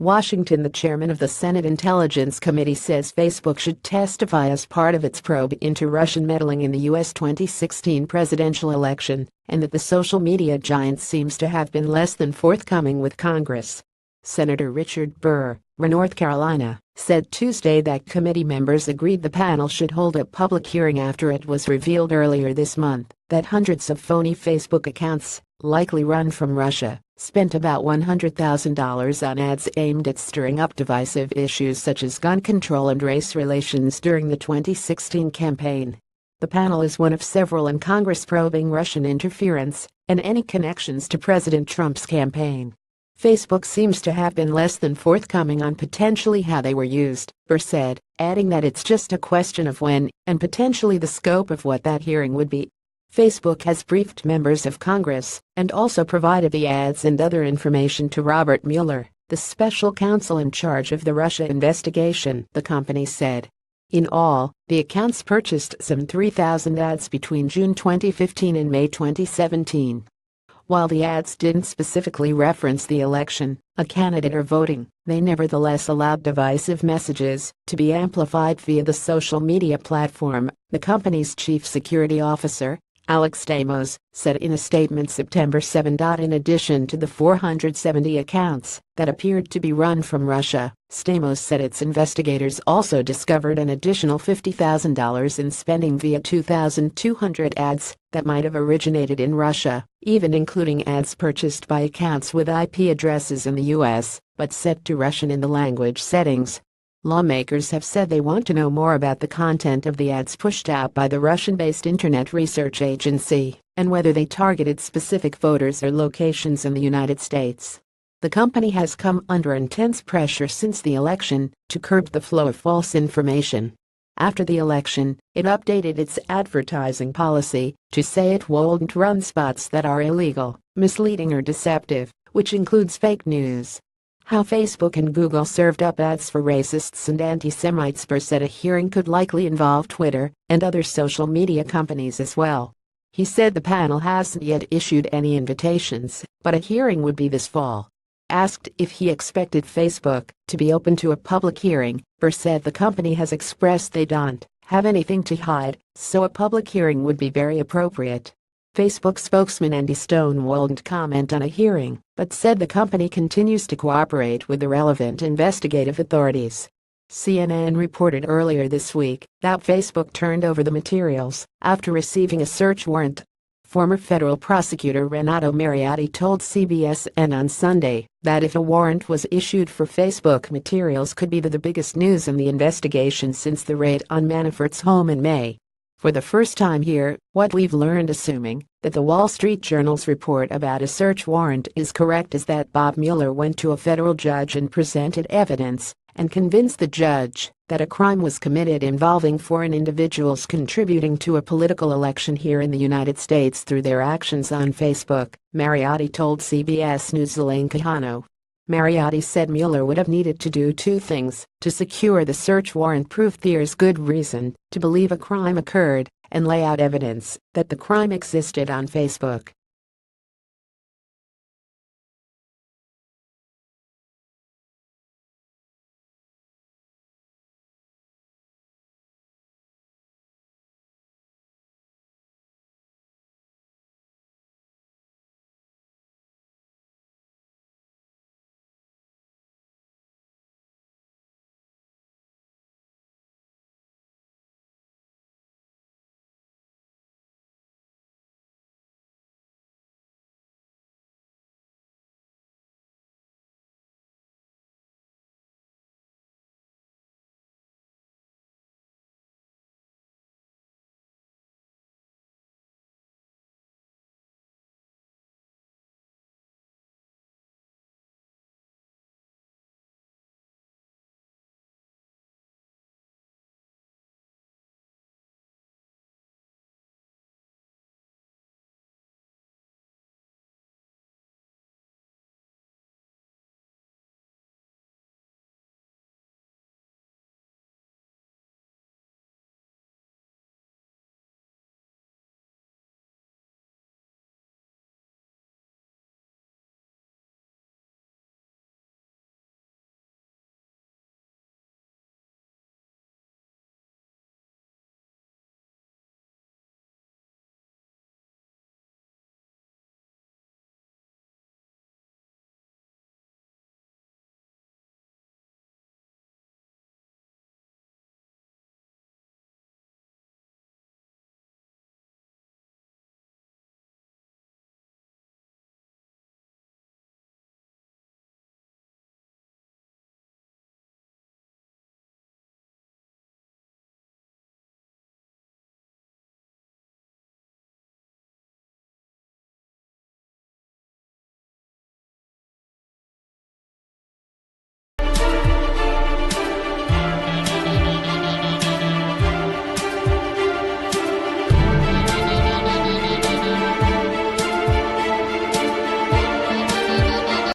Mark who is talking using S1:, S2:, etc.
S1: Washington. The chairman of the Senate Intelligence Committee says Facebook should testify as part of its probe into Russian meddling in the U.S. 2016 presidential election, and that the social media giant seems to have been less than forthcoming with Congress. Senator Richard Burr, North Carolina, said Tuesday that committee members agreed the panel should hold a public hearing after it was revealed earlier this month that hundreds of phony Facebook accounts, likely run from Russia, spent about $100,000 on ads aimed at stirring up divisive issues such as gun control and race relations during the 2016 campaign. The panel is one of several in Congress probing Russian interference and any connections to President Trump's campaign. Facebook seems to have been less than forthcoming on potentially how they were used, Burr said, adding that it's just a question of when and potentially the scope of what that hearing would be. Facebook has briefed members of Congress and also provided the ads and other information to Robert Mueller, the special counsel in charge of the Russia investigation, the company said. In all, the accounts purchased some 3,000 ads between June 2015 and May 2017. While the ads didn't specifically reference the election, a candidate or voting, they nevertheless allowed divisive messages to be amplified via the social media platform, the company's chief security officer, Alex Stamos, said in a statement September 7. In addition to the 470 accounts that appeared to be run from Russia, Stamos said its investigators also discovered an additional $50,000 in spending via 2,200 ads that might have originated in Russia, even including ads purchased by accounts with IP addresses in the U.S., but set to Russian in the language settings. Lawmakers have said they want to know more about the content of the ads pushed out by the Russian-based Internet Research Agency and whether they targeted specific voters or locations in the United States. The company has come under intense pressure since the election to curb the flow of false information. After the election, it updated its advertising policy to say it won't run spots that are illegal, misleading or deceptive, which includes fake news. How Facebook and Google served up ads for racists and anti-Semites. Burr said a hearing could likely involve Twitter and other social media companies as well. He said the panel hasn't yet issued any invitations, but a hearing would be this fall. Asked if he expected Facebook to be open to a public hearing, Burr said the company has expressed they don't have anything to hide, so a public hearing would be very appropriate. Facebook spokesman Andy Stone wouldn't comment on a hearing, but said the company continues to cooperate with the relevant investigative authorities. CNN reported earlier this week that Facebook turned over the materials after receiving a search warrant. Former federal prosecutor Renato Mariotti told CBS on Sunday that if a warrant was issued for Facebook materials could be the biggest news in the investigation since the raid on Manafort's home in May. For the first time here, what we've learned, assuming that the Wall Street Journal's report about a search warrant is correct, is that Bob Mueller went to a federal judge and presented evidence and convinced the judge that a crime was committed involving foreign individuals contributing to a political election here in the United States through their actions on Facebook, Mariotti told CBS News' Elaine Quijano. Mariotti said Mueller would have needed to do two things to secure the search warrant: prove there's good reason to believe a crime occurred and lay out evidence that the crime existed on Facebook.